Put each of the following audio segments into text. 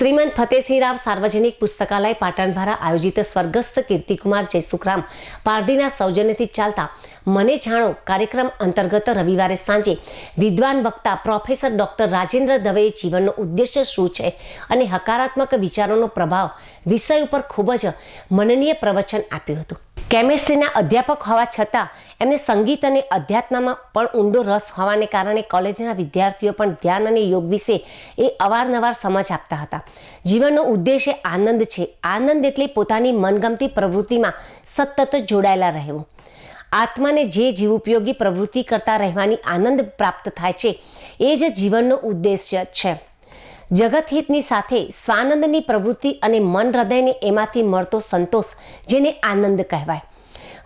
શ્રીમંત ફતેસિંહ રાવ સાર્વજનિક પુસ્તકાલય પાટણ દ્વારા આયોજિત સ્વર્ગસ્થ કીર્તિકુમાર જયસુખરામ પારધીના સૌજન્યથી ચાલતા મને જાણો કાર્યક્રમ અંતર્ગત રવિવારે સાંજે વિદ્વાન વક્તા પ્રોફેસર ડોક્ટર રાજેન્દ્ર દવેએ જીવનનો ઉદ્દેશ્ય શું છે અને હકારાત્મક વિચારોનો પ્રભાવ વિષય ઉપર ખૂબ જ મનનીય પ્રવચન આપ્યું હતું. કેમિસ્ટ્રીના અધ્યાપક હોવા છતાં એમને સંગીત અને અધ્યાત્મમાં પણ ઊંડો રસ હોવાને કારણે કોલેજના વિદ્યાર્થીઓ પણ ધ્યાન અને યોગ વિશે એ અવારનવાર સમજ આપતા હતા. જીવનનો ઉદ્દેશ્ય આનંદ છે. આનંદ એટલે પોતાની મનગમતી પ્રવૃત્તિમાં સતત જોડાયેલા રહેવું. આત્માને જે જીવોપયોગી પ્રવૃત્તિ કરતા રહેવાની આનંદ પ્રાપ્ત થાય છે એ જ જીવનનો ઉદ્દેશ્ય છે. જગતહિતની સાથે સ્વાનંદની પ્રવૃત્તિ અને મન હૃદયને એમાંથી મળતો સંતોષ જેને આનંદ કહેવાય.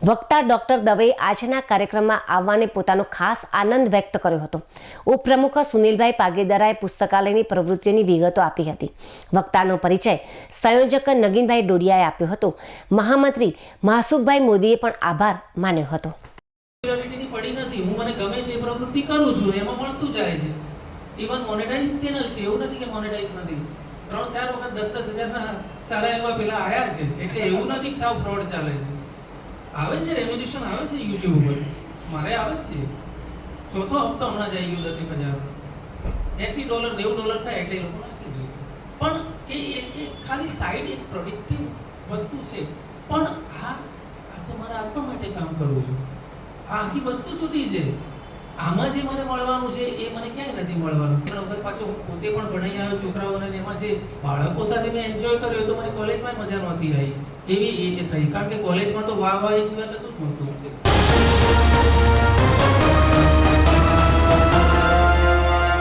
વક્તા ડોક્ટર દવેએ આજના કાર્યક્રમમાં આવવાને પોતાનો ખાસ આનંદ વ્યક્ત કર્યો હતો. ઉપપ્રમુખ સુનિલભાઈ પાગેદરાએ પુસ્તકાલયની પ્રવૃત્તિઓની વિગતો આપી હતી. વક્તાનો પરિચય સંયોજક નગીનભાઈ ડોડિયાએ આપ્યો હતો. મહામંત્રી માસુકભાઈ મોદીએ પણ આભાર માન્યો હતો. પડી નથી, હું મને ગમે છે એ પ્રવૃત્તિ કરું છું, એમાં મળતું જાય છે. ઇવન મોનેટાઇઝ ચેનલ છે, એવું નથી કે મોનેટાઇઝ નથી. 3-4 વખત 10-10 હજારના સારા એવા પેલા આયા છે, એટલે એવું નથી કે સાવ ફ્રોડ ચાલે છે. આવે છે રેમ્યુનેશન આવે છે YouTube ઉપર, મારે આવે છે. ચોથો હપ્તો હમણાં જ આવી ગયો $10,000 $80 $90 થાય એટલે એ લોકો નાખી દે છે. પણ એ ખાલી સાઈડ એક પ્રોડક્ટિવ વસ્તુ છે. પણ આ તો મારા આત્મા માટે કામ કરું છું. આ આખી વસ્તુ જુદી છે. આમાં જે મને મળવાનું છે એ મને ક્યાંય નથી મળવાનું. એના વખત પાછો હું પોતે પણ ભણાઈ આવ્યો છોકરાઓને, એમાં જે બાળકો સાથે મેં એન્જોય કર્યો તો મને કોલેજમાં મજા નહોતી આવી એવી એ થઈ. કારણ કે કોલેજમાં તો વાહ એ સિવાય કશું જ નહોતું.